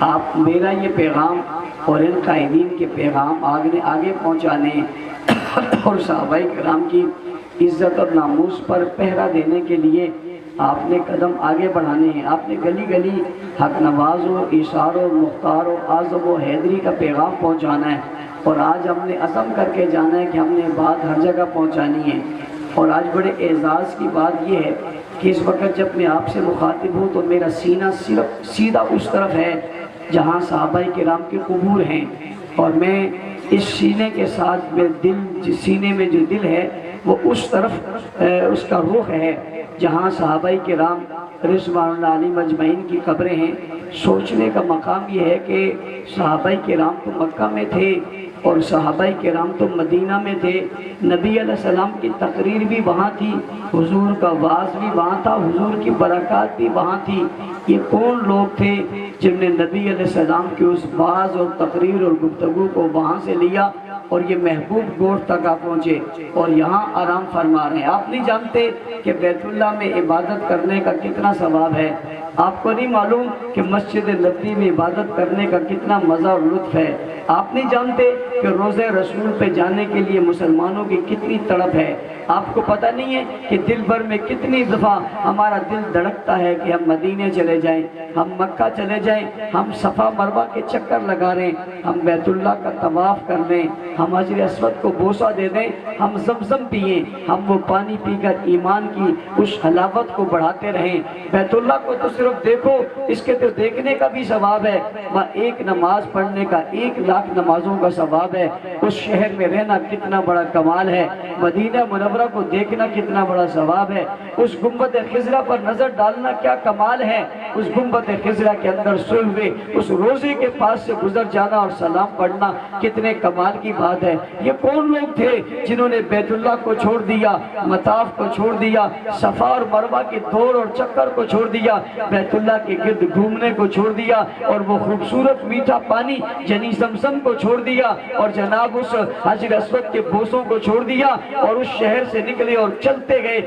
آپ میرا یہ پیغام اور ان قائدین کے پیغام آگے پہنچانے اور صحابہ کرام کی عزت اور ناموس پر پہرا دینے کے لیے آپ نے قدم آگے بڑھانے ہیں۔ آپ نے گلی گلی حق نواز و اشار و مختار و اعظم و حیدری کا پیغام پہنچانا ہے، اور آج ہم نے عزم کر کے جانا ہے کہ ہم نے بات ہر جگہ پہنچانی ہے۔ اور آج بڑے اعزاز کی بات یہ ہے کہ اس وقت جب میں آپ سے مخاطب ہوں تو میرا سینہ صرف سیدھا اس طرف ہے جہاں صحابہ کرام کے قبور ہیں، اور میں اس سینے کے ساتھ سینے میں جو دل ہے وہ اس طرف اس کا رخ ہے جہاں صحابہ کرام رضوان اللہ علیہم اجمعین کی قبریں ہیں۔ سوچنے کا مقام یہ ہے کہ صحابہ کرام تو مکہ میں تھے اور صحابہ کرام تو مدینہ میں تھے، نبی علیہ السلام کی تقریر بھی وہاں تھی، حضور کا وعظ بھی وہاں تھا، حضور کی برکات بھی وہاں تھی۔ یہ کون لوگ تھے جن نے نبی علیہ السلام کی اس وعظ اور تقریر اور گفتگو کو وہاں سے لیا اور یہ محبوب گوٹھ تک آپ پہنچے اور یہاں آرام فرما رہے ہیں؟ آپ نہیں جانتے کہ بیت اللہ میں عبادت کرنے کا کتنا ثواب ہے؟ آپ کو نہیں معلوم کہ مسجد نبوی میں عبادت کرنے کا کتنا مزہ اور لطف ہے؟ آپ نہیں جانتے کہ روضہ رسول پہ جانے کے لیے مسلمانوں کی کتنی تڑپ ہے؟ آپ کو پتہ نہیں ہے کہ دل بھر میں کتنی دفعہ ہمارا دل دھڑکتا ہے کہ ہم مدینے چلے جائیں، ہم مکہ چلے جائیں، ہم صفا مروہ کے چکر لگا رہے ہیں، ہم بیت اللہ کا طواف کر لیں، ہم حجر اسود کو بوسہ دے دیں، ہم زمزم پئیں، ہم وہ پانی پی کر ایمان کی اس حلاوت کو بڑھاتے رہیں۔ بیت اللہ کو تو صرف دیکھو، اس کے تو دیکھنے کا بھی ثواب ہے، وہاں ایک نماز پڑھنے کا 1,00,000 نمازوں کا ثواب ہے۔ اس شہر میں رہنا کتنا بڑا کمال ہے، مدینہ منورہ کو دیکھنا کتنا بڑا ثواب ہے، اس گنبد خضرا پر نظر ڈالنا کیا کمال ہے، اس گنبد خضرا کے اندر سوئے ہوئے اس روزے کے پاس سے گزر جانا اور سلام پڑھنا کتنے کمال کی بات ہے۔ یہ کون لوگ تھے جنہوں نے بیت اللہ کو چھوڑ دیا، مطاف کو چھوڑ دیا، صفا اور مروہ کی دوڑ اور چکر کو چھوڑ دیا، بیت اللہ کے گرد گھومنے کو چھوڑ دیا، اور وہ خوبصورت میٹھا پانی یعنی زمزم کو چھوڑ دیا، اور جناب اس حجر اسود کے بوسوں کو چھوڑ دیا، اور اس شہر سے نکلے اور چلتے گئے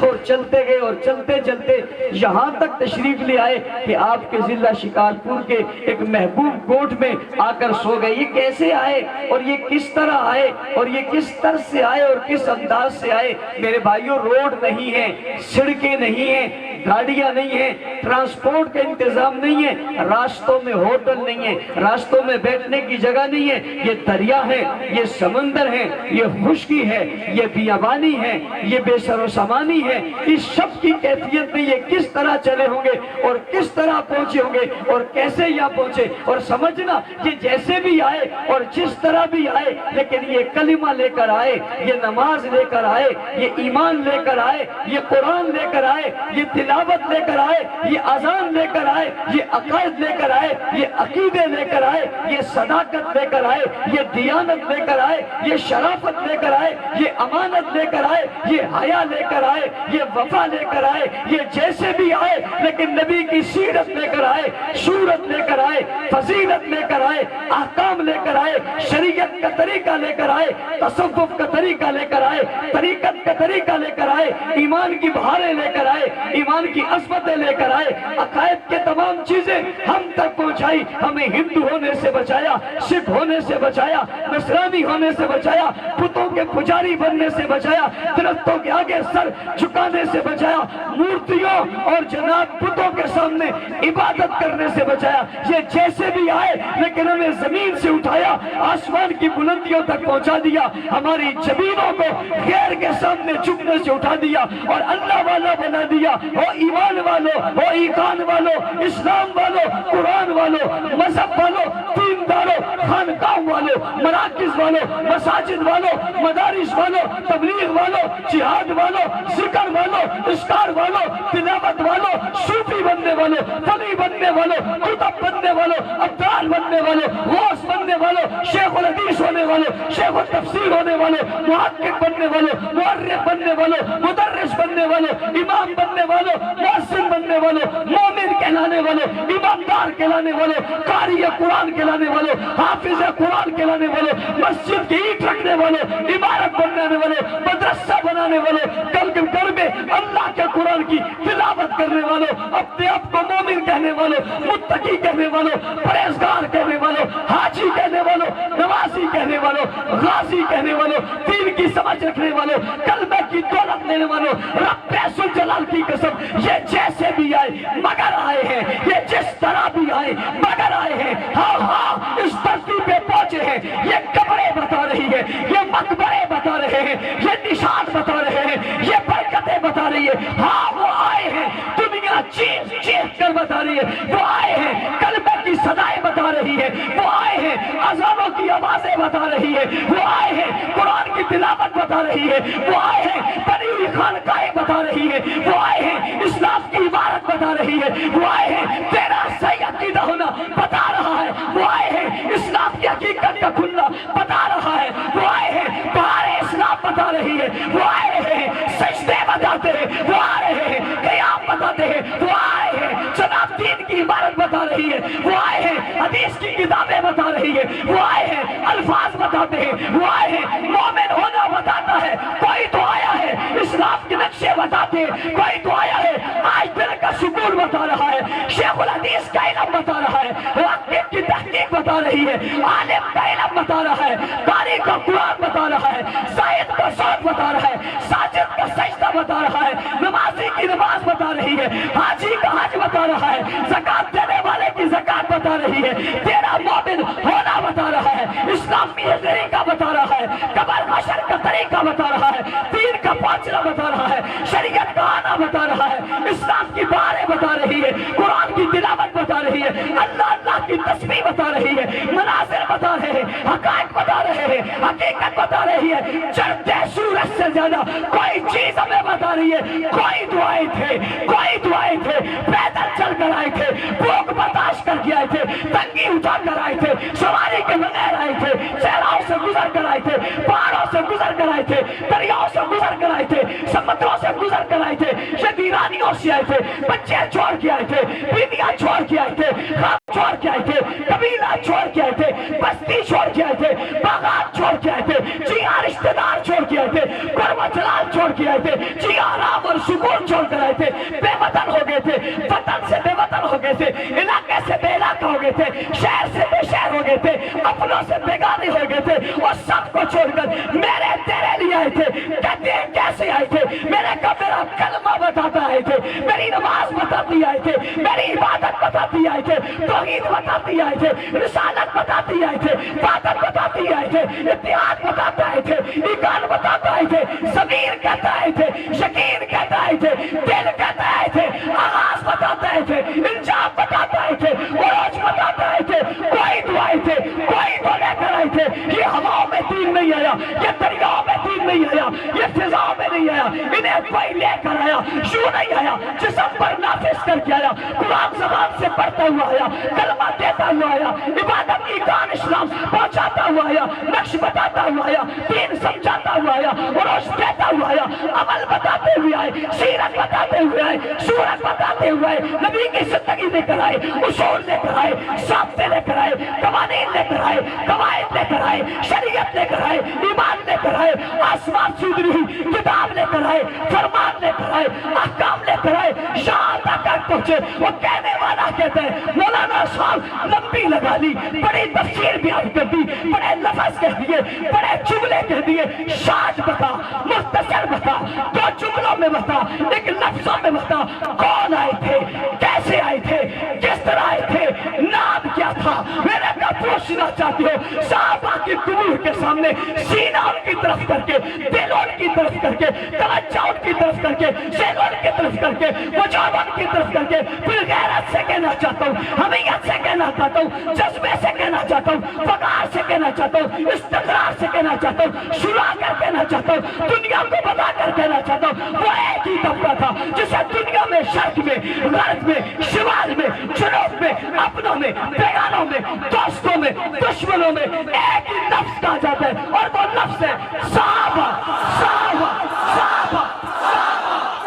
اور چلتے گئے اور چلتے چلتے یہاں تک تشریف لے آئے کہ آپ کے ضلع شکارپور کے ایک محبوب گوٹھ میں آ کر سو گئے۔ یہ کیسے آئے اور یہ کس طرح آئے اور یہ کس طرح سے آئے اور کس انداز سے آئے؟ میرے بھائیوں، روڈ نہیں ہے، سڑکیں نہیں ہیں، گاڑیاں نہیں ہیں، ٹرانسپورٹ کا انتظام نہیں ہے، راستوں میں ہوٹل نہیں ہے، راستوں میں بیٹھنے کی جگہ نہیں ہے، یہ دریا ہے، یہ سمندر ہے، یہ خشکی ہے، یہ بیابانی ہے، یہ بے سر و سامانی ہے۔ اس سب کی کیفیت میں یہ کس طرح چلے ہوں گے اور کس طرح پہنچے ہوں گے اور کیسے یہاں پہنچے؟ اور سمجھنا کہ جیسے بھی آئے اور جس طرح بھی آئے، لیکن یہ کلمہ لے کر آئے، یہ نماز لے کر آئے، یہ ایمان لے کر آئے، یہ قرآن لے کر آئے، یہ تلاوت لے کر آئے، یہ اذان لے کر آئے، یہ عقائد لے کر آئے، یہ عقیدے لے کر آئے، یہ صداقت لے کر آئے، یہ دیانت لے کر آئے، یہ شرافت لے کر آئے، یہ امانت لے کر آئے، یہ حیا لے کر آئے، یہ وفا لے کر آئے، یہ جیسے بھی آئے لیکن نبی کی سیرت لے کر آئے، صورت لے کر آئے، فضیلت لے کر آئے، احکام لے کر آئے، شریعت کا طریقہ لے کر آئے، تصوف کا طریقہ لے کر آئے، طریقت کا طریقہ لے کر آئے، ایمان کی بہاریں لے کر آئے، ایمان کی عظمتیں لے کر آئے، عقائد کے تمام چیزیں ہم تک پہنچائی، ہمیں ہندو ہونے سے بچایا، سکھ ہونے سے بچایا، نصرانی ہونے سے بچایا، بتوں کے پجاری بننے سے بچایا، درختوں کے آگے سر جھکانے سے بچایا، مورتیوں اور جناب بتوں کے سامنے عبادت کرنے سے بچایا۔ یہ جیسے بھی آئے لیکن ہمیں زمین سے اٹھایا، آسمان کی بلندیوں تک پہنچا دیا، ہماری جبینوں کو غیر کے سامنے جھکنے سے اٹھا دیا اور اللہ والا بنا دیا۔ ہو ایمان والو، ہو ایقان والو، اسلام والو، قرآن والو، مذہب والو، دیندارو، خانقاہ والو، مراکز والو، مساجد والو، مدارس والو، تبلیغ والو، جہاد والو، ذکر والو، اسکار والو، تلاوت والو، صوفی بننے والو، فقی بننے والو، کتب بننے والو، ابدال بننے والو، غوث بننے والو، شیخ الحدیث ہونے والو، شیخ التفسیر ہونے والو، محقق بننے والو، مورخ بننے والو، مدرس بننے والو، امام بننے والو، مؤذن بننے والو، مومن کہلانے والوں، ایماندار کہلانے والوں، قاری قرآن کہلانے والوں، حافظ قرآن کہلانے والوں، مسجد کی اینٹ رکھنے والوں، عمارت بنانے والوں، مدرسہ بنانے والوں، کل کے گھر میں اللہ کے قرآن کی تلاوت کرنے والوں، اپنے آپ کو مومن کہنے والوں، متقی کہنے والوں، پرہیزگار کہنے والوں، حاجی کہنے والوں، نمازی کہنے والوں، غازی کہنے والوں، دین کی سمجھ رکھنے والوں، کلمہ کی دولت لینے والوں، رب ذوالجلال کی قسم یہ جیسے بھی آئے مگر آئے ہیں، یہ جس طرح بھی آئے مگر آئے ہیں، ہاں ہاں اس دھرتی پہ پہنچے ہیں، یہ قبریں بتا رہی ہے، یہ مقبرے بتا رہے ہیں، یہ نشان بتا رہے ہیں، یہ برکتیں بتا رہی ہے، ہاں وہ آئے ہیں، دنیا چیخ چیخ کر بتا رہی ہے، وہ آئے ہیں، کلمہ کی صدائیں بتا رہی ہے، وہ آئے ہیں، اذانوں کی آوازیں بتا رہی ہے، وہ آئے ہیں، قرآن کی تلاوت بتا رہی ہے، وہ آئے ہیں، بنی ہوئی خانقاہیں بتا رہی ہے، وہ آئے ہیں، اسلام کی عبارت بتا رہی ہے، وہ آئے ہیں، تیرا صحیح عقیدہ ہونا بتا رہا ہے، وہ آئے ہیں، اسلام کی حقیقت کا کھلنا بتا رہا ہے، وہ آئے ہیں، بہار اسلام بتا رہی ہے، وہ آئے ہیں، سجدے بتاتے ہیں، وہ آ رہے ہیں، قیام بتاتے ہیں، وہ آئے ہیں، جناب دین کی عبارت بتا رہی ہے، وہ آئے ہیں، حدیث کی کتابیں بتا رہی ہے، وہ آئے ہیں، الفاظ بتاتے ہیں، وہ آئے ہیں، مومن ہونا بتاتا ہے، کوئی تو آیا ہے، اسلام کے نقشے بتاتے ہیں، کوئی تو آیا ہے، آج دل کا سکون بتا رہا ہے، شیخ الحدیث کا علم بتا رہا ہے، حقیق کی تحقیق بتا رہی ہے، عالم کا علم بتا رہا ہے، قاری کا قرآن بتا رہا ہے، زاہد کا صوت بتا رہا ہے، ساجد کا سجدہ بتا رہا ہے، نمازی کی نماز بتا رہی ہے، حاجی کا حج بتا رہا ہے، زکات دینے والے کی زکات بتا رہی ہے، تیرا مومن ہونا بتا رہا ہے، اسلامی طریقہ بتا رہا ہے، قبر حشر کا طریقہ بتا رہا ہے، دین کا پہنچنا بتا رہا ہے، شریعت کا آنا بتا رہا ہے، اسلام کی باریں بتا رہی ہے، قرآن کی تلاوت بتا رہی ہے، اللہ اللہ کی تسبیح بتا رہی ہے، مناظر بتا رہے ہیں، حقائق بتا رہے ہیں، حقیقت بتا رہی ہے، چڑھتے سورج سے زیادہ کوئی چیز ہمیں بتا رہی ہے، کوئی دعائیں تھے، کوئی دعائیں تھے، پیدل چل کر آئے تھے، بھوک برداشت کر کے آئے تھے، تنگی اٹھا کر آئے تھے، سواری کے بغیر آئے تھے، صحراؤں سے گزر کر آئے تھے، پہاڑوں سے گزر کر آئے تھے، دریاؤں سے گزر کر آئے تھے، سمندروں سے گزر کر آئے تھے، ویرانیوں سے آئے تھے، بچے چھوڑ کے آئے تھے، بیویاں چھوڑ کے آئے تھے، خواب چھوڑ کے آئے تھے، قبیلہ چھوڑ کے آئے تھے، بستی چھوڑ کے آئے تھے، باغات چھوڑ کے آئے تھے، جیاں رشتہ دار چھوڑ کے آئے تھے، قرب و جلال چھوڑ کے آئے تھے، جیاں آرام اور سکون چھوڑ کر آئے تھے، بے وطن ہو گئے تھے، وطن سے بے وطن ہو گئے تھے، علاقے سے بے علاقہ ہو گئے تھے، شہر سے بے شہر ہو گئے تھے، اپنوں سے بیگانے ہو گئے تھے، اور سب کو چھوڑ کر میرے تیرے لیے آئے تھے، کہتے ہیں کیسے آئے تھے، میرے کا میرا کلمہ بتاتا آئے تھے، میری نماز بتاتی آئے تھے، میری عبادت بتاتی آئے تھے، توحید بتاتی آئے تھے، رسالت بتاتی آئے تھے، عبادت بتاتی آئے تھے، اتحاد بتاتا آئے تھے، ایمان بتاتا آئے تھے، ضمیر کہتا آئے تھے، یقین کہتا آئے تھے، دل کہتا آئے تھے، آغاز بتاتا آئے تھے، انجام بتاتا آئے تھے، عروج بتاتا آئے تھے، کوئی تو آئے تھے، کوئی تو لے کر آئے تھے، یہ ہواؤں میں دین نہیں آیا، یہ دریاؤں میں دین نہیں آیا، یہ فضاؤں میں نہیں آیا، انہیں کوئی لے کر آیا، یوں نہیں آیا، جسم پر نافذ کر کے آیا، قرآن زبان سے پڑھتا ہوا آیا، کلمہ دیتا ہوا آیا، عبادت کی کان اسلام پہنچاتا ہوا آیا، نقش بتاتا ہوا آیا، دین سمجھاتا ہوا آیا، عروج دیتا ہوا آیا، عمل بتاتے ہوئے آئے، سیرت بتاتے ہوئے آئے، صورت بتاتے ہوئے آئے، نبی کی زندگی لے کر آئے، اصول لے کر آئے، ضابطے لے کر آئے، قوانین لے کر آئے، قواعد لے کر آئے، شریعت لے کر آئے، ایمان لے کر آئے، آسمان سے اتری ہوئی کتاب لے کر آئے، فرمان لے کر آئے، احکام لے کر آئے، یہاں تک پہنچے۔ وہ کہنے والا کہتے ہیں مولانا صاحب لمبی لگا لی، بڑی تفسیر بیان کر دی، بڑے لفظ کہہ دیے، بڑے جملے کہہ دیے، شاج بتا، مختصر بتا، دو جملوں میں بتا، ایک لفظوں میں بتا، کون آئے تھے، کیسے آئے تھے، کس طرح آئے تھے، نام کیا تھا؟ میرے کا پوچھنا چاہتی ہو صحابہ کی قبور کے سامنے سینہ ان کی طرف کر کے، دل ان کی طرف کر کے، توجہ ان کی طرف کر کے، ذہن ان کی طرف کر کے، وجود ان کی طرف کر کے، پھر غیرت سے کہنا چاہتا ہوں، حمیت سے کہنا چاہتا ہوں، جذبے سے کہنا چاہتا ہوں، وقار سے کہنا چاہتا ہوں، استقرار سے کہنا چاہتا ہوں، شروع کر کہنا چاہتا ہوں، دنیا کو بتا کر کہنا چاہتا ہوں، وہ ایک ہی طبقہ تھا جسے دنیا میں، شرق میں، غرب میں، شمال میں، جنوب میں، اپنوں میں، بیگانوں میں، دوستوں میں، دشمنوں میں ایک ہی لفظ کہا جاتا ہے، اور وہ لفظ ہے صحابہ، صحابہ، صحابہ،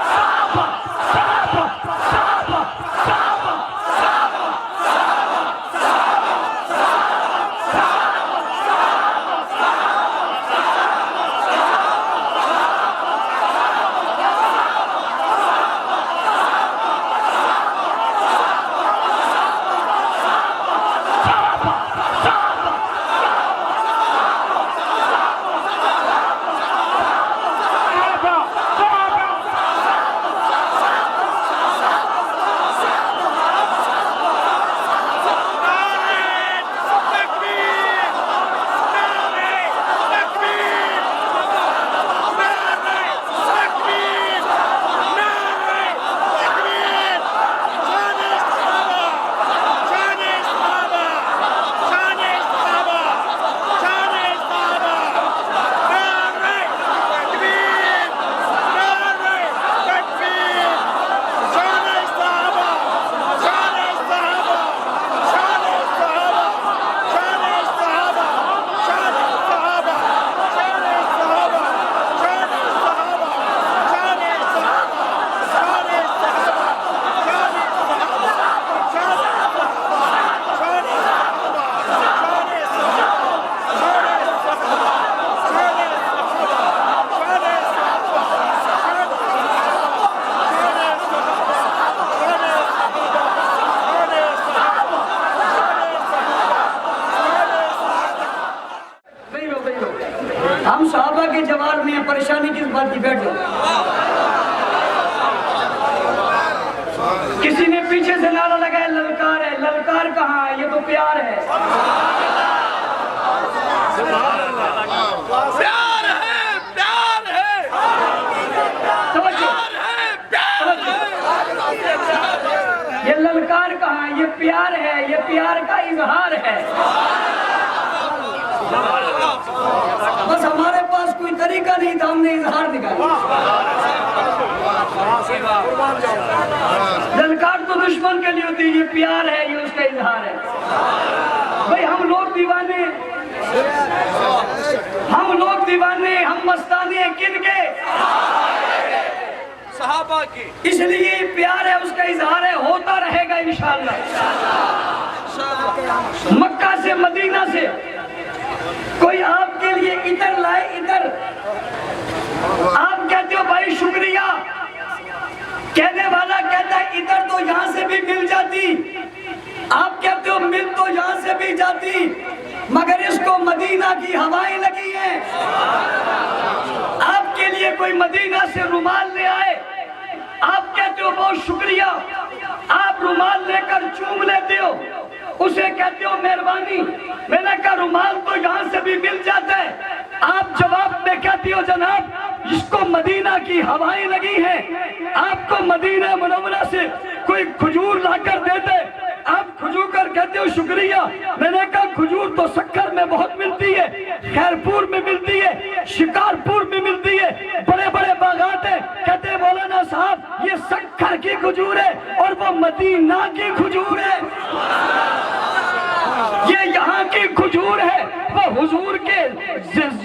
صحابہ، صحابہ، صحابہ، صحابہ، پریشانی کس بات کی؟ بیٹھ جاؤ. کسی نے پیچھے سے نعرہ لگایا للکار ہے. للکار کہاں ہے؟ یہ تو پیار ہے. پیار ہے، پیار ہے، پیار ہے، پیار ہے. یہ للکار کہاں ہے؟ یہ پیار ہے. یہ پیار کا اظہار ہے. بس ہمارے پاس کوئی طریقہ نہیں تھا، ہم نے اظہار نکالا. للکار تو دشمن کے لیے ہوتی ہے، یہ پیار ہے، یہ اس کا اظہار ہے. بھئی ہم لوگ دیوانے، ہم مستانے کن کے؟ صحابہ کی. اس لیے پیار ہے، اس کا اظہار ہے، ہوتا رہے گا انشاءاللہ. مکہ سے مدینہ سے کوئی آپ کے لیے عطر لائے، عطر، آپ کہتے ہو بھائی شکریہ، کہنے والا کہتا ہے عطر تو یہاں سے بھی مل جاتی، آپ کہتے ہو مل تو یہاں سے بھی جاتی، مگر اس کو مدینہ کی ہوائیں لگی ہیں. آپ کے لیے کوئی مدینہ سے رومال لے آئے، آپ کہتے ہو بہت شکریہ، آپ رومال لے کر چوم لیتے ہو، اسے کہتے ہو مہربانی. میں نے کہا رومال تو یہاں سے بھی مل جاتا ہے، آپ جواب میں کہتی ہو جناب اس کو مدینہ کی ہوائیں لگی ہیں. آپ کو مدینہ منورہ سے کوئی کھجور لا کر دیتے، آپ کھجور کر کہتے ہو شکریہ. میں نے کہا کھجور تو سکر میں بہت ملتی ہے، خیرپور میں ملتی ہے، شکارپور میں ملتی ہے، بڑے بڑے باغات ہیں. کہتے ہیں مولانا صاحب یہ سکر کی کھجور ہے اور وہ مدینہ کی کھجور ہے. یہ یہاں کی کھجور ہے، وہ حضور کے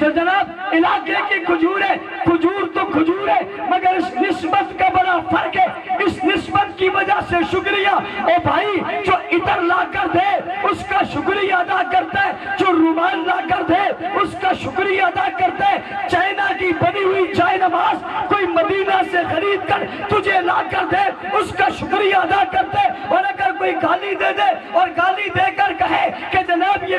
جناب علاقے کی کھجور ہے. کھجور تو کھجور ہے مگر اس نسبت کا بڑا فرق ہے. اس نسبت کی وجہ سے شکریہ. اے بھائی جو عطر لا کر دے اس کا شکریہ ادا کرتا ہے، جو رومال لا کر دے اس کا شکریہ ادا کرتا ہے. چائنا کی بنی ہوئی جائے نماز کوئی مدینہ سے خرید کر تجھے لا کر دے اس کا شکریہ ادا کرتا ہے. اور اگر کوئی گالی دے دے اور گالی دے کر کہے کہ جناب یہ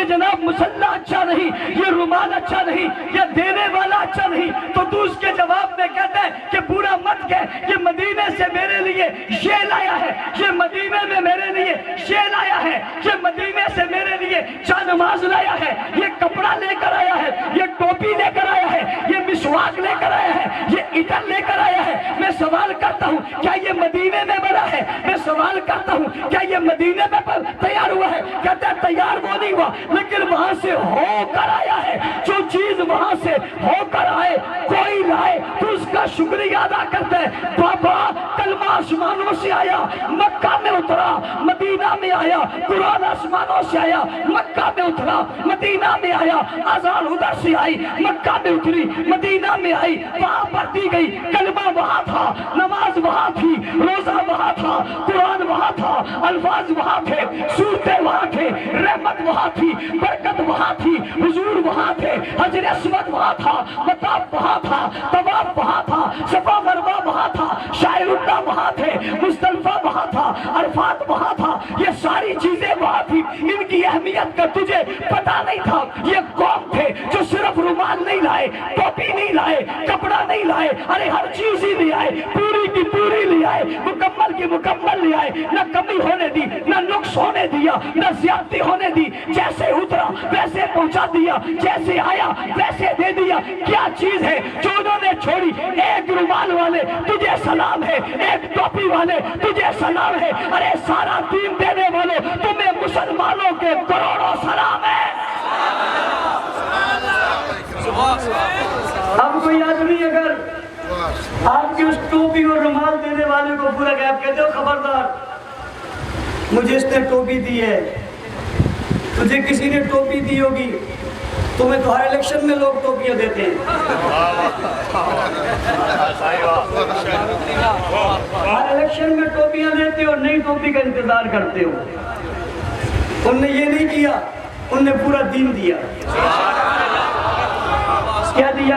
جناب مسلح اچھا نہیں، یہ رومال اچھا نہیں، یہ دینے والا اچھا نہیں، تو تو اس کے جواب میں کہتا ہے کہ برا مت کہہ، یہ مدینے سے میرے لیے یہ لایا ہے، یہ مدینے میں میرے لیے یہ لایا ہے، یہ مدینے سے میرے لیے جا نماز لایا ہے، یہ کپڑا لے کر آیا ہے، یہ ٹوپی لے کر آیا ہے، یہ مسواک لے کر آیا ہے، یہ عطر لے کر آیا ہے. میں سوال کرتا ہوں کیا یہ مدینے میں بنا ہے؟ میں سوال کرتا ہوں کیا یہ مدینے میں تیار ہوا ہے؟ کہتا ہے تیار وہ نہیں ہوا لیکن وہاں سے ہو کر آیا ہے. جو چیز وہاں سے ہو کر آئے کوئی لائے تو اس کا شکریہ ادا کرتا ہے. بابا کلمہ آسمانوں سے آیا، مکہ میں اترا، مدینہ میں آیا. قرآن آسمانوں سے آیا، مکہ میں اترا، مدینہ میں آیا. اذان ادھر سے آئی، مکہ میں اتری، مدینہ میں آئی. وہاں پڑھتی گئی، کلمہ وہاں تھا، نماز وہاں تھی، روزہ وہاں تھا، قرآن وہاں تھا، الفاظ وہاں تھے، صورتیں وہاں تھے، رحمت وہاں تھی، برکت وہاں تھی، حضور وہاں تھے، حجر اسود وہاں تھا، مطاف وہاں تھا، طواف وہاں تھا، صفا مروہ وہاں تھا، شاعر اللہ وہاں تھے، مزدلفہ وہاں تھا، عرفات وہاں تھا. یہ ساری چیزیں وہاں تھی. ان کی اہمیت کا تجھے پتا نہیں تھا. یہ قوم تھے جو صرف رومال نہیں لائے، ٹوپی نہیں لائے، کپڑا نہیں لائے، ارے ہر چیز ہی لے آئے، پوری کی پوری لے آئے، مکمل کی مکمل لے آئے. نہ کمی ہونے دی، نہ نقص ہونے دیا، نہ زیادتی ہونے دی. جیسے اترا ویسے پہنچا دیا، جیسے آیا ویسے دے دیا. کیا چیز ہے جو انہوں نے چھوڑی؟ ایک رومال والے تجھے سلام ہے، ایک ٹوپی والے تجھے سلام ہے. ارے سارا دین دینے والوں تمہیں مسلمانوں کے کروڑوں سلام ہے. اب کوئی آدمی اگر آپ کی اس ٹوپی اور رومال دینے والے کو پورا کہ آپ کہتے ہو خبردار مجھے اس نے ٹوپی دی ہے، تجھے کسی نے ٹوپی دی ہوگی، تمہیں تو ہر الیکشن میں لوگ ٹوپیاں دیتے ہیں، ہر الیکشن میں ٹوپیاں دیتے ہو، نئی ٹوپی کا انتظار کرتے ہو. انہوں نے یہ نہیں کیا، انہوں نے پورا دین دیا. کیا دیا؟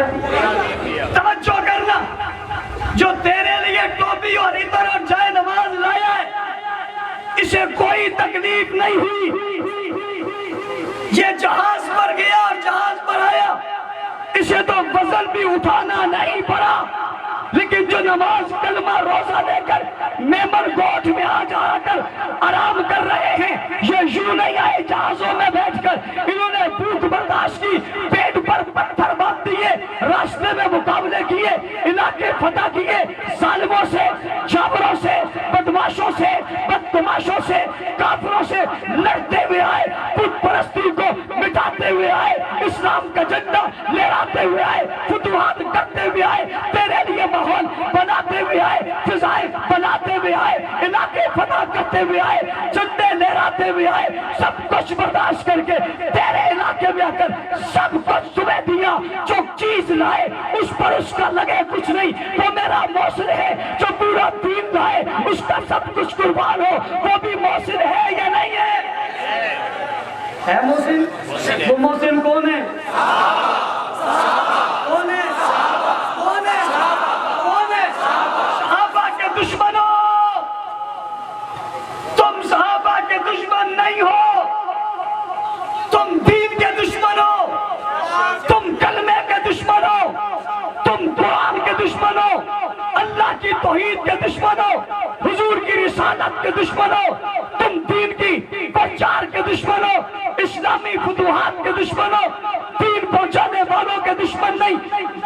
توجہ کرنا، جو تیرے لیے ٹوپی اور عطر اور جائے نماز لایا ہے اسے کوئی تکلیف نہیں ہوئی. یہ جہاز پر گیا اور جہاز پر آیا، اسے تو وزن بھی اٹھانا نہیں پڑا، لیکن جو نماز کلمہ روزہ لے کر میمن گوٹھ میں آ جا کر آرام کر رہے ہیں، یہ یوں نہیں آئے جہازوں میں بیٹھ کر، انہوں نے بھوک برداشت کی، پیٹ پر پتھر باندھ دیے، راستے میں مقابلے کیے، علاقے فتح کیے، ظالموں سے، جابروں سے، بدماشوں سے، بدتماشوں سے، کافروں سے لڑتے ہوئے آئے، بت پرستی کو مٹاتے ہوئے آئے، اسلام کا جھنڈا لہراتے ہوئے آئے، فتوحات کرتے ہوئے آئے، تیرے لیے ماحول بناتے ہوئے آئے، فضائیں بناتے ہوئے آئے، علاقے فتح کرتے ہوئے آئے، جھنڈے لہراتے ہوئے آئے، سب کچھ برداشت کر کے تیرے علاقے میں آ کر سب کچھ تمہیں دیا، جو چیز لائے اس پر اس کا لگے کچھ نہیں، وہ میرا محسن ہے، جو پورا دین لائے اس کا سب کچھ قربان ہو، وہ بھی محسن ہے یا نہیں ہے محسن؟ وہ محسن کون ہے؟ کون ہے؟ کون ہے؟ کون ہے؟ صحابہ کے دشمنوں، تم صحابہ کے دشمن نہیں ہو، تم دین کے دشمن ہو، تم کلمے کے دشمن ہو، تم قرآن کے دشمن ہو، اللہ کی توحید کے دشمن ہو، حضور کی رسالت کے دشمن ہو، تم دین کی پرچار کے دشمن ہو، اسلامی فتوحات کے دشمن ہو، دین پہنچانے والوں کے دشمن نہیں،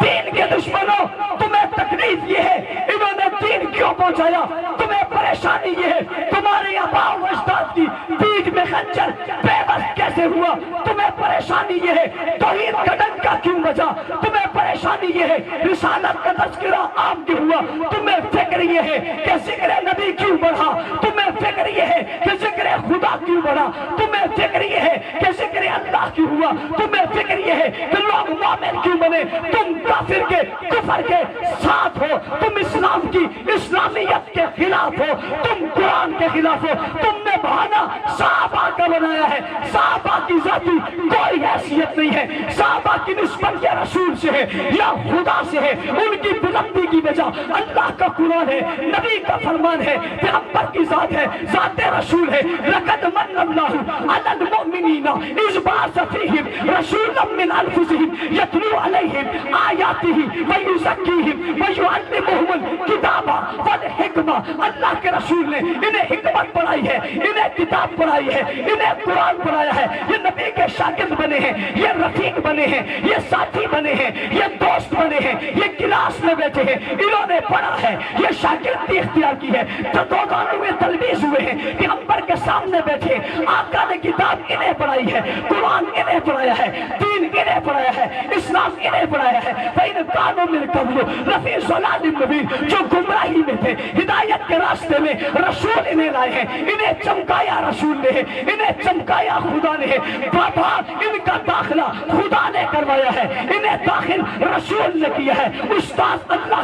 دین کے دشمن ہو۔ تمہیں تکلیف یہ ہے انہوں نے دین کیوں پہنچایا، تمہیں پریشانی یہ ہے تمہارے آباء و اجداد کی پیٹھ میں خنجر بے بس کیسے ہوا، تمہیں پریشانی یہ ہے توحید کا ڈنکا کیوں بجا، تمہیں پریشانی یہ ہے رسالت کا تذکرہ عام کیوں ہوا، تمہیں فکر یہ ہے کہ ذکر نبی کیوں بڑھا، تمہیں فکر یہ ہے کہ ذکر خدا کیوں بڑھا، تمہیں فکر یہ ہے کہ ذکر اللہ کیوں ہوا، تمہیں فکر یہ ہے کہ لوگ مومن کیوں بنے، تم کافر کے کفر کے ساتھ ہو، تم اسلام کی اسلامیت کے خلاف ہو، تم قرآن کے خلاف ہو، تم نے بہانہ صحابہ کا بنایا ہے، صحابہ کی ذاتی کوئی حیثیت نہیں ہے، صحابہ کی نسبت یا رسول سے ہے یا خدا سے ہے، ان کی بلندی کی وجہ اللہ کا قرآن ہے، نبی کا فرمان ہے، پیغمبر کی ذات ہے، ذات رسول ہے، لقد من اللہ علی المؤمنین اذ بعث فیہم رسولا من انفسہم یتلو علیہم آیاتہ ویزکیہم ویعلمہم الکتاب والحکمہ۔ اللہ کے رسول نے انہیں حکمت پڑھائی ہے، انہیں کتاب پڑھائی ہے، انہیں قرآن پڑھایا ہے، یہ نبی کے شاگرد بنے ہیں، یہ رفیق بنے ہیں، یہ ساتھی بنے ہیں، یہ دوست بنے ہیں، یہ کلاس میں بیٹھے ہیں، انہوں نے پڑھا ہے، یہ شاگردی اختیار کی ہے، تو دو دونوں میں تلبیس ہوئے ہیں، پیغمبر کے سامنے بیٹھے، آقا نے کتاب انہیں پڑھائی ہے، قرآن انہیں پڑھایا ہے، دین انہیں پڑھایا ہے، اسلام انہیں پڑھایا ہے، فَإِنْ كَانُوا مِنْ قَبْلُ لَفِي ضَلَالٍ مُبِينٍ، جو گمراہی میں تھے، ہدایت کے راستے میں رسول انہیں لائے ہیں، انہیں چمکایا رسول نے ہے، انہیں چمکایا خدا نے ہے، بابا ان کا داخلہ خدا نے کروایا ہے، انہیں داخل رسول نے کیا ہے، استاد اللہ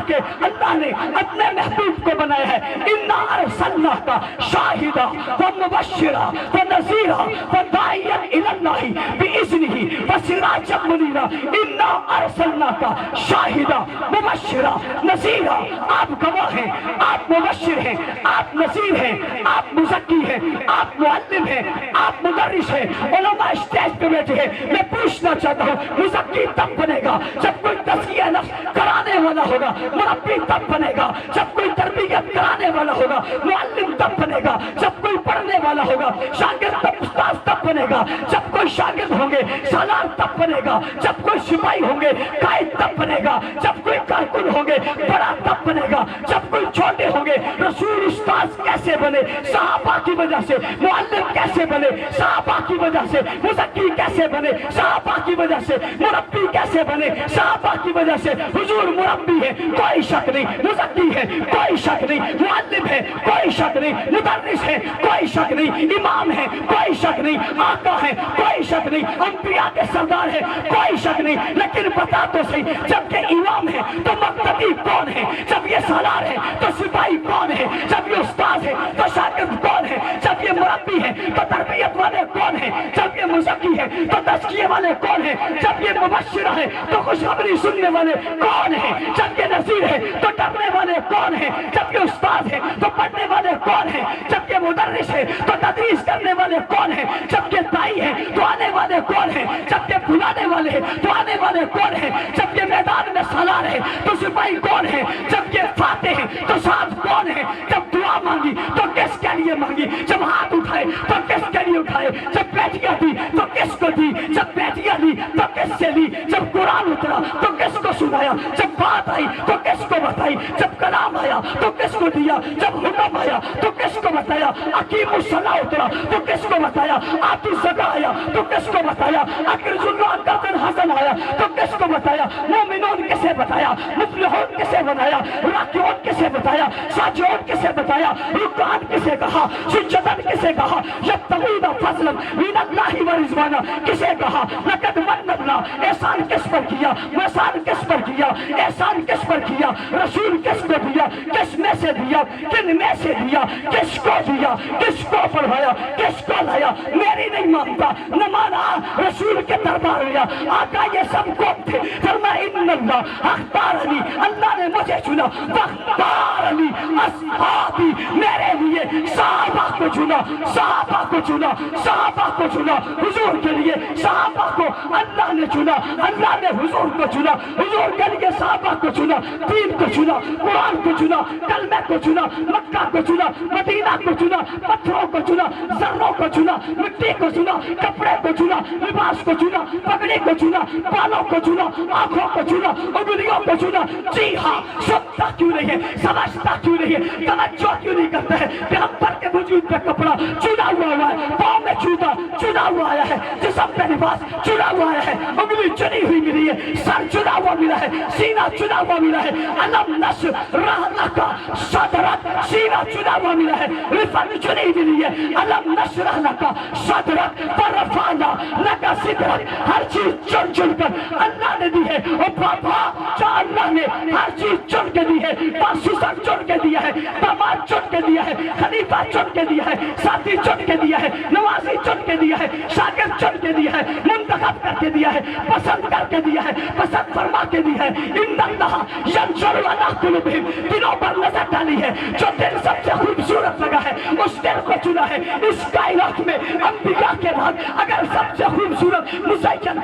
نے اپنے محبوب کو بنایا ہے، اِنَّا أَرْسَلْنَاكَ شَاهِدًا وَمُبَشِّرًا وَنَذِيرًا وَدَاعِيًا إِلَى اللَّهِ بِإِذْنِهِ وَسِرَاجًا مُنِيرًا اِنَّا أَرْسَلْنَاكَ شَاهِدًا مُبَشِّرًا نَذِيرًا، آپ گواہ ہیں، آپ مبشر ہیں، آپ نذیر ہیں، آپ مزکی ہیں، آپ معلم ہیں، آپ مدرس ہیں، علماء اسٹیج پہ بیٹھے ہیں، میں پوچھنا چاہتا ہوں مزکی تب بنے گا جب کوئی تزکیہ نفس کرانے والا ہوگا، مربی تب بنے گا جب کوئی تربیت کرانے والا ہوگا، معلم تب بنے گا جب کوئی پڑھنے والا ہوگا، شاگرد تب استاد تب بنے گا جب کوئی شاگرد ہوں گے، سالار تب بنے گا جب کوئی سپاہی ہوں گے، قائد تب بنے گا جب کوئی کارکن ہوں گے، بڑا تب بنے گا جب کوئی چھوٹے ہوں گے۔ رسول استاد کیسے بنے؟ صحابہ کی وجہ سے۔ معلم کیسے بنے؟ صحابہ کی وجہ سے۔ مزکی کیسے بنے؟ صحابہ کی وجہ سے۔ مربی کیسے بنے؟ صحابہ کی وجہ سے۔ حضور مربی ہے کوئی شک نہیں، مزکی ہے کوئی شک نہیں، معلم ہے کوئی شک نہیں، مدرس ہے کوئی شک نہیں، امام ہے کوئی شک نہیں، آقا ہے کوئی شک نہیں، انبیاء کے سردار ہے کوئی شک نہیں، لیکن بتا تو صحیح، جب یہ امام ہے تو مقتدی کون ہے؟ جب یہ سالار ہے تو سپاہی کون ہے؟ جب یہ استاد ہے تو شاگرد کون ہے؟ جب یہ مربی ہے تو تربیت والے کون ہیں؟ جب یہ مزکی ہے تو تزکیے والے کون ہیں؟ جب یہ مبشرہ ہے تو خوشخبری سننے والے کون ہیں؟ جب یہ نذیر ہے تو ڈرنے والے کون ہیں؟ جب یہ استاد ہے تو پڑھنے والے کون ہیں؟ جب یہ مدرس مدرس ہے تو تدریس کرنے والے کون ہیں؟ جبکہ دائی ہے تو آنے والے کون ہیں؟ جبکہ بلانے والے ہیں تو آنے والے کون ہیں؟ جبکہ میدان میں سالار ہے تو سپاہی کون ہے؟ جبکہ فاتح ہے تو ساتھ کون ہے؟ جب دعا مانگی تو کس کے لیے مانگی؟ جب ہاتھ اٹھائے تو کس کے لیے اٹھائے؟ جب بیٹیاں دی تو کس کو دی؟ جب بیٹیاں دی تو کس سے لی؟ جب قرآن اترا تو کس کو سنایا؟ جب بات آئی تو کس کو بتائی؟ جب کلام آیا تو کس کو دیا؟ جب حکم آیا تو کس کو بتایا؟ اقیم الصلاۃ اترا تو کس کو بتایا؟ آتو الزکاۃ آیا تو کس کو بتایا؟ اقرضوا اللہ قرضا حسنا آیا تو کس کو بتایا؟ مومنون کسے بتایا؟ مفلحون کسے بتایا؟ راکعون کسے بتایا؟ ساجدون کسے بتایا؟ رکعان کسے کہا؟ سجدن کسے کہا؟ یبتغون فضلا من اللہ ورضوانا کسے کہا؟ لقد من اللہ احسان کس پر کیا؟ احسان کس پر کیا؟ احسان کس پر کیا؟ رسول کس کو دیا؟ کس میں سے دیا؟ کن میں سے دیا؟ کس کو دیا؟ کس کو پڑھایا؟ کس کو لایا؟ میری نہیں مانتا نہ مانا رسول کے دربار میں آقا یہ سب کون تھے؟ فرمایا ان اللہ اختارنی اللہ نے مجھے چنا واختارنی اصحابی میرے لیے صحابہ کو چنا صحابہ کو چنا صحابہ کو چنا حضور کے لیے صحابہ کو اللہ نے چنا اللہ نے حضور کو چنا حضور کے لیے صحابہ کو چنا دین کو چنا قرآن کو چنا کلمہ کو چنا مکہ کو چنا مدینہ کو چنا پتھروں کو چنا ذروں کو چنا مٹی کو چنا کپڑے کو چنا لباس کو چنا پگڑی کو چنا بالوں کو چنا آنکھوں کو چنا انگلیوں کو چنا جی ہاں سنتا کیوں نہیں ہے سمجھتا کیوں نہیں ہے توجہ کیوں نہیں کرتا ہے پیغمبر کے وجود پہ کپڑا چنا ہوا ہے پاؤں میں جوتا چنا ہوا آیا ہے جسم پہ لباس چنا ہوا آیا ہے انگلی چنی ہوئی ملی ہے سر چنا ہوا ملا ہے سینہ چنا ہوا ملا ہے علم نشرح لک صدرک سینہ چنا ہوا ملا ہے رفعت چنی ملی ہے علم نشرح لک صدرک ورفعنا لک ذکرک ہر چیز چن چن کر اللہ نے دی ہے اور بابا جو اللہ نے ہر چیز چن کے دی ہے بادشاہ چن کے دیا ہے داماد چن کے دیا ہے خلیفہ چن کے دیا ہے ساتھی چن کے دیا ہے نوازی چن کے دیا ہے شاگرد چن کے دیا ہے منتخب کر کے دیا ہے پسند کر کے دیا ہے پسند فرما کے دیا ہے ان اللہ ینظر الی قلوبہم دلوں پر نظر ڈالی ہے جو دل سب سے خوبصورت لگا ہے اس دل کو چنا ہے اس کائنات میں انبیاء کے بعد اگر سب سے خوبصورت مزین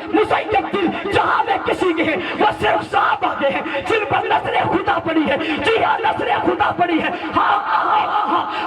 دل جہاں میں کسی کے ہیں وہ صرف صحابہ کے ہیں جن پر نظر خدا پڑی ہے جی ہاں نظر خدا پڑی ہے ہاں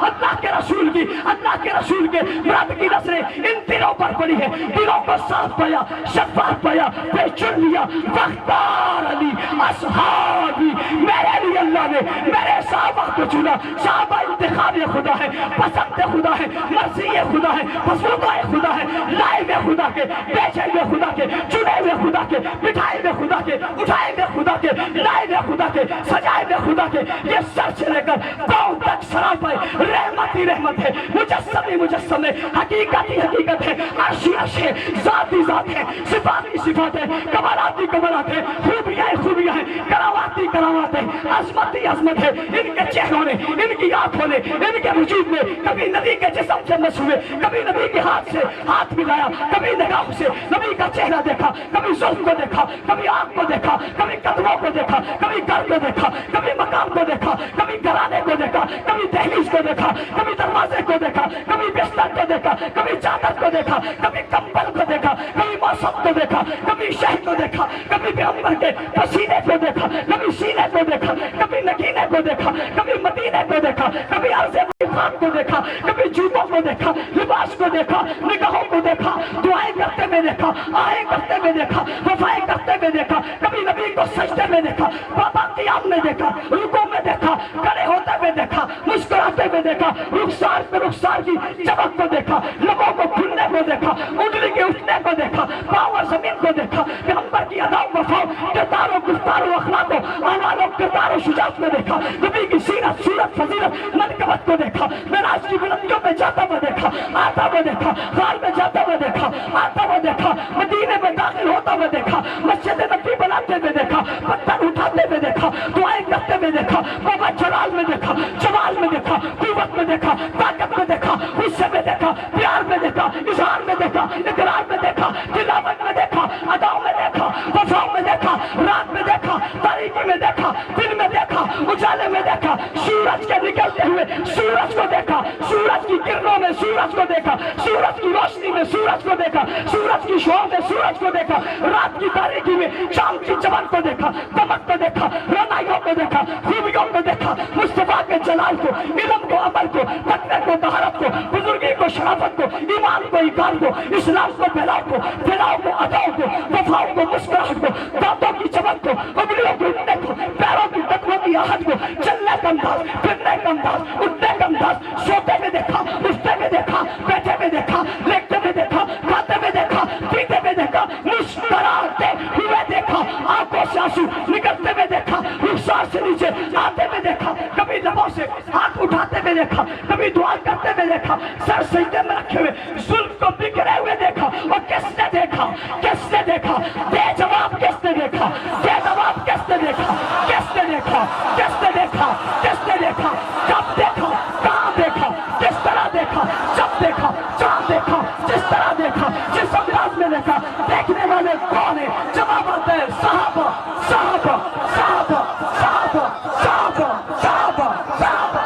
اللہ کے رسول کے مراد کی نظریں ان دلوں پر پڑی ہے دلوں کو صاف پایا شفاف پایا پہ چن لیا واختار علی اصحابی میرے لیے اللہ نے میرے صحابہ کو چنا صحابہ انتخاب خدا ہے پسند خدا ہے مرضی خدا ہے پسندہ خدا ہے لائے ہوئے خدا کے بیچے ہوئے خدا کے چنے ہوئے خدا کے بٹھائے ہوئے خدا کے اٹھائے ہوئے خدا کے لائے ہوئے خدا کے سجائے ہوئے خدا کے یہ سر سے لے کر پاؤں تک سراپے رحمت ہی رحمت ہے مجسم ہی مجسم ہے حقیقت ہی حقیقت ہے عرش ہی عرش ہے ذات ہی ذات ہے صفات ہی صفات ہے کمالات ہی کمالات ہے خوبیاں ہی خوبیاں ہیں کرامات ہی کرامات ہے عظمت ہی عظمت ہے ان کے چہروں نے ان کی آنکھوں نے ان کے وجود میں کبھی نبی کے جسم سے مس ہوئے کبھی نبی کے ہاتھ سے ہاتھ ملایا کبھی نگاہ سے نبی کا چہرہ دیکھا کبھی زلف کو دیکھا کبھی آنکھ کو دیکھا کبھی قدموں کو دیکھا کبھی گھر کو دیکھا کبھی مقام کو دیکھا کبھی گھرانے کو دیکھا کبھی دہلیز کو دیکھا کبھی دروازے کو دیکھا کبھی بستر کو دیکھا کبھی چادر کو دیکھا کبھی کمبل کو دیکھا کبھی موسم کو دیکھا کبھی شہد کو دیکھا کبھی پیغمبر کے پسینے کو دیکھا کبھی سینے کو دیکھا کبھی نگینے کو دیکھا کبھی مدینے کو دیکھا کبھی عرض خان کو دیکھا کبھی جوتوں کو دیکھا لباس کو دیکھا نگاہوں کو دیکھا دعائیں کرتے میں دیکھا آہیں کرتے میں دیکھا وفائیں کرتے میں دیکھا کبھی نبی کو سجدے میں دیکھا بابا قیام میں دیکھا رکوع میں دیکھا کھڑے ہوتے میں دیکھا مسکراتے میں دیکھا رخسار پہ رخسار کی چمک کو دیکھا لبوں کو کھلنے کو دیکھا انگلی کے اٹھنے کو دیکھا پاؤں اور زمین کو دیکھا پیغمبر کی ادا و وفا کردار و گفتار و اخلاق و اعمال و کردار و شجاعت میں دیکھا نبی کی سیرت صورت فضیلت منقبت کو دیکھا معراج کی بلندیوں میں جاتا ہوا دیکھا آتا ہوا دیکھا غار میں جاتا ہوا دیکھا آتا ہوا دیکھا مدینے میں داخل ہوتا ہوا دیکھا مسجد نبی بناتے ہوئے دیکھا پتھر اٹھاتے ہوئے دیکھا دعائیں کرتے ہوئے دیکھا بابا جلال میں دیکھا جمال میں دیکھا قوت میں دیکھا طاقت میں دیکھا غصے میں دیکھا پیار میں دیکھا اظہار میں دیکھا اقرار میں دیکھا تلاوت میں دیکھا اداؤں میں دیکھا وفاؤں میں دیکھا رات میں دیکھا تاریکی میں دیکھا دن میں دیکھا اجالے میں دیکھا سورج کے نکلتے چمکتے ہوئے سورج کو دیکھا، سورج کی کرنوں میں سورج کو دیکھا، سورج کی روشنی میں سورج کو دیکھا، سورج کی شعاع میں سورج کو دیکھا، رات کی تاریکی میں چاند کی چمک کو دیکھا، دمک کو دیکھا، رونائیوں کو دیکھا، خوبیوں کو دیکھا، مصطفیٰ کے جلال کو، علم کو، عمل کو، تقوی کو، طہارت کو، بزرگی کو، شرافت کو، ایمان کو، ایقان کو، اسلام کو، پھیلاؤ کو، اداؤں کو، وفاؤں کو، مسکراہٹ کو، دانتوں کی چمک کو، انگلیوں کے اٹھنے کو، پیروں کی قدموں کی آہٹ کو، چلنے کا انداز، پھرنے کا انداز، اٹھنے کا انداز، سوتے میں دیکھا، اٹھتے میں دیکھا، بیٹھے میں دیکھا، لیٹتے میں دیکھا، کھاتے میں دیکھا، پیتے میں دیکھا، مسکراتے ہوئے دیکھا، آنکھوں سے آنسو نکلتے میں دیکھا، رخسار سے نیچے آتے میں دیکھا، کبھی لبوں سے ہاتھ اٹھاتے میں دیکھا، کبھی دعا کرتے میں دیکھا، سر سجدے میں رکھے ہوئے زلف کو بکھرے ہوئے دیکھا. اور کس نے دیکھا؟ کس نے دیکھا؟ بے جواب کس نے دیکھا؟ بے جواب کس نے دیکھا؟ کس نے دیکھا؟ کس نے دیکھا؟ کس نے دیکھا؟ کب دیکھا؟ کہاں دیکھا؟ کس طرح دیکھا؟ جب دیکھا؟ جہاں دیکھا؟ جس طرح دیکھا؟ جس انداز میں دیکھا؟ دیکھنے والے کون ہیں؟ جواب ہے صحابہ، صحابہ، صحابہ، صحابہ، صحابہ، صحابہ، صحابہ.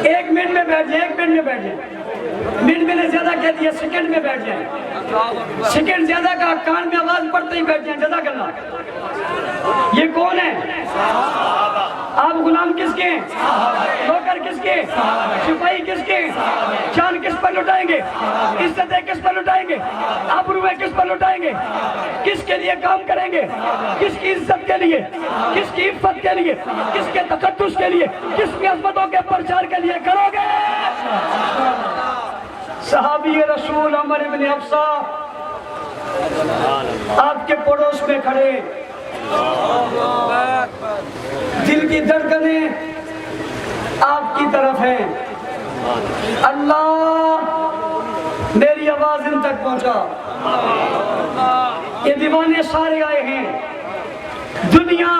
ایک منٹ میں بیٹھ جائیں، ایک منٹ میں بیٹھ جائیں. منٹ میں نے زیادہ کہہ دیا، سیکنڈ میں بیٹھ جائیں. سیکنڈ زیادہ کا کان میں آواز پڑتے ہی بیٹھ جائیں. جزاک اللہ. یہ کون ہے؟ آپ غلام کس کے ہیں؟ نوکر کس کے؟ سپاہی کس کے؟ جان کس پر لٹائیں گے؟ عزتیں کس پر لٹائیں گے؟ آبروئیں کس پر لٹائیں گے؟ کس کے لیے کام کریں گے؟ کس کی عزت کے لیے؟ کس کی عفت کے لیے؟ کس کے تقدس کے لیے؟ کس کی عظمتوں کے پرچار کے لیے کرو گے؟ صحابی رسول عمر بن حفصہ آپ کے پڑوس میں کھڑے، دل کی دھڑکنیں آپ کی طرف ہیں. اللہ میری آواز ان تک پہنچا. یہ دیوانے سارے آئے ہیں، دنیا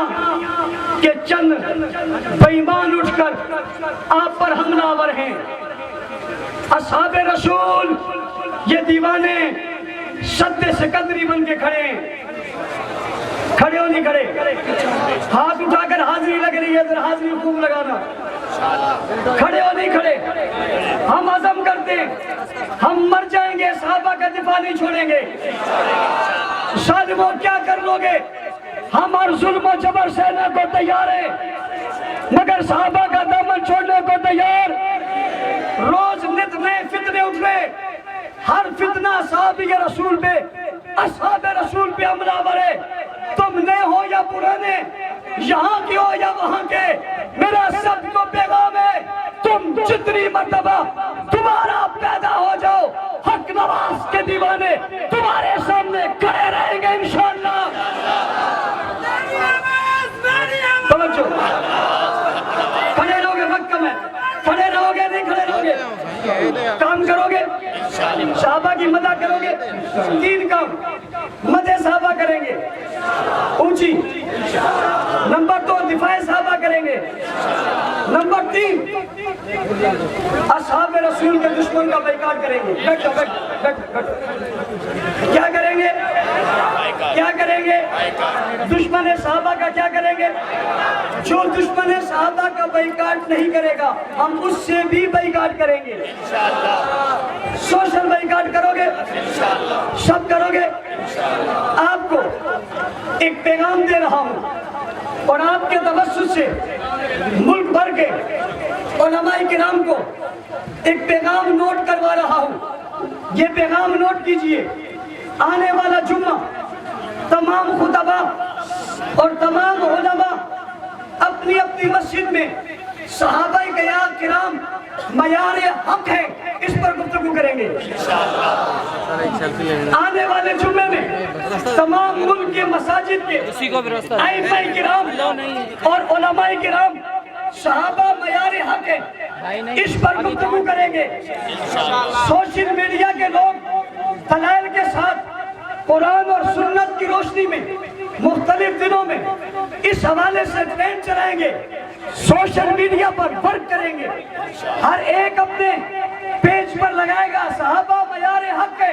کے چند بے ایمان اٹھ کر آپ پر حملہ آور ہیں. اصحاب رسول یہ دیوانے سد سکندری بن کے کھڑے ہیں. کھڑے ہو نہیں کھڑے؟ ہاتھ اٹھا کر حاضری لگ رہی ہے، ذرا حاضری خوب لگانا. کھڑے ہو نہیں کھڑے؟ ہم عزم کرتے ہیں ہم مر جائیں گے، صحابہ کا دفاع نہیں چھوڑیں گے. ظالموں کیا کر لو گے؟ ہم ہر ظلم و جبر سہنے کو تیار ہیں، مگر صحابہ کا دامن چھوڑنے کو تیار. روز نت نئے فتنے اٹھ رہے، ہر فتنہ صحابی رسول پہ، اصحاب رسول پہ حملہ آور ہے. تم نئے ہو یا پرانے، یہاں کے ہو یا وہاں کے، میرا سب کو پیغام ہے، تم جتنی مرتبہ دوبارہ پیدا ہو جاؤ، حق نواز کے دیوانے تمہارے سامنے کھڑے رہیں گے انشاءاللہ. توجہ، کھڑے رہو گے، وقت کم ہے. کھڑے رہو گے نہیں کھڑے رہو گے؟ کام کرو گے، صحابہ کی مدح کرو گے. 3 کام مدح صحابہ کریں گے اونچی. نمبر 2 دفاع صحابہ کریں گے. نمبر 3 اصحاب رسول کے دشمن کا بائیکاٹ کریں گے. بیٹھو بیٹھو. کیا کریں گے؟ کیا کریں گے؟ دشمن صحابہ کا کیا کریں گے؟ جو دشمن صحابہ کا بائیکاٹ نہیں کرے گا ہم اس سے بھی بائیکاٹ کریں گے. سوشل بائیکاٹ کرو گے؟ سب کرو گے؟ آپ کو ایک پیغام دے رہا ہوں اور آپ کے توسط سے ملک بھر کے علماء کرام کو ایک پیغام نوٹ کروا رہا ہوں. یہ پیغام نوٹ کیجئے. آنے والا جمعہ تمام خطبہ اور تمام علماء اپنی اپنی مسجد میں صحابہ کرام معیار حق ہے اس پر گفتگو کریں گے. آنے والے جمعے میں تمام ملک کے مساجد کے ائمہ کرام اور علماء کرام صحابہ معیار حق ہے اس پر گفتگو کریں گے. سوشل میڈیا کے لوگ دلائل کے ساتھ قرآن اور سنت کی روشنی میں مختلف دنوں میں اس حوالے سے ٹرینڈ چلائیں گے، سوشل میڈیا پر ورک کریں گے. ہر ایک اپنے پیج پر لگائے گا صحابہ معیار حق ہے،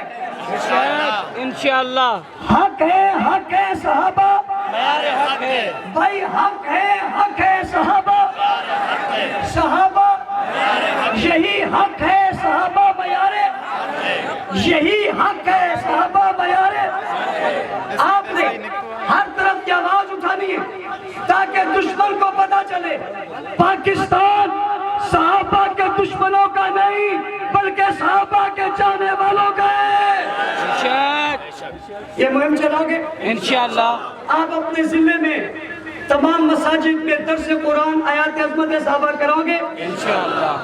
انشاءاللہ حق ہے صحابہ معیار حق ہے، بھائی حق ہے صحابہ، صحابہ یہی حق ہے صحابہ معیار، یہی حق ہے صحابہ معیار۔ آپ نے ہر طرف کی آواز اٹھانی ہے تاکہ دشمن کو پتا چلے پاکستان صحابہ کے دشمنوں کا نہیں بلکہ صحابہ کے چاہنے والوں کا ہے۔ یہ مہم چلاؤ گے انشاءاللہ۔ آپ اپنے ضلع میں تمام مساجد میں درس قرآن آیات عظمت صحابہ کراؤ گے، انشاءاللہ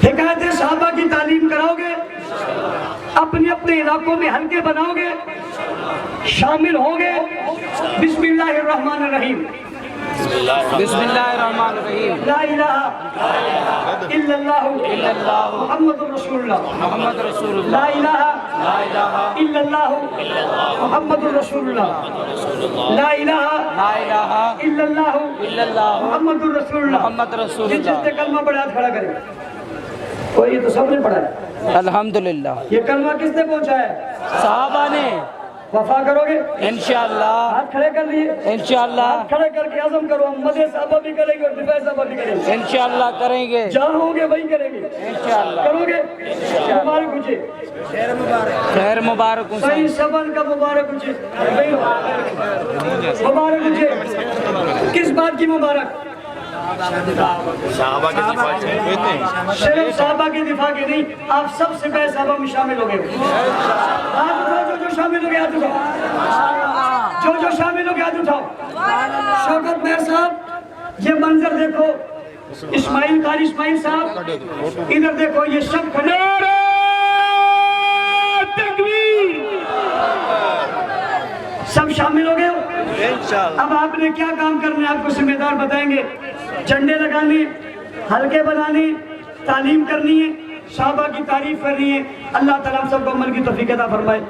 حکایت صحابہ کی تعلیم کراؤ گے، اپنے اپنے علاقوں میں حلقے بناؤ گے، شامل ہوں گے۔ بسم اللہ الرحمن الرحیم، بسم اللہ الرحمن الرحیم، لا الہ الا اللہ محمد رسول اللہ، محمد رسول لا اللہ، الہ لا الہ الا اللہ محمد رسول اللہ، لا الہ لا الہ الا اللہ الا اللہ محمد رسول اللہ۔ محمد رسول جس اللہ۔ نے کلمہ پڑھا ہاتھ کھڑا کرے، اور یہ تو سب نے پڑھا ہے۔ الحمدللہ یہ کلمہ کس نے پہنچا ہے؟ صحابہ نے۔ وفا کرو گے؟ انشاءاللہ ہاتھ کھڑے کر لیے، انشاءاللہ ہاتھ کھڑے کر کے عزم کرو، ہم مدح صحابہ بھی کریں گے اور دفاع صحابہ بھی کریں گے، انشاءاللہ کریں گے، جہاں ہوں گے وہی کریں گے، انشاءاللہ کرو گے؟ مبارک ہو جے، خیر مبارک ہوں صحیح سبن کا مبارک ہو جے، مبارک ہو جے۔ کس بات کی مبارک؟ صحابہ کے دفاع صرف صحابہ کی دفاع کی نہیں، آپ سب سے پہلے صحابہ میں شامل ہو گئے۔ ہاتھ اٹھاؤ، جو شامل ہو گئے ہاتھ اٹھاؤ، جو شامل ہو گئے ہاتھ اٹھاؤ۔ شوکت مہر صاحب یہ منظر دیکھو، اسماعیل قاری اسماعیل صاحب ادھر دیکھو، یہ سب کھڑے، تکبیر، سب شامل ہو گئے ہو۔ اب آپ نے کیا کام کرنا ہے آپ کو ذمہ دار بتائیں گے، جھنڈے لگانے، حلقے بنانے، تعلیم کرنی ہے، صحابہ کی تعریف کرنی ہے۔ اللہ تعالیٰ ہم سب کو عمل کی توفیق عطا فرمائے۔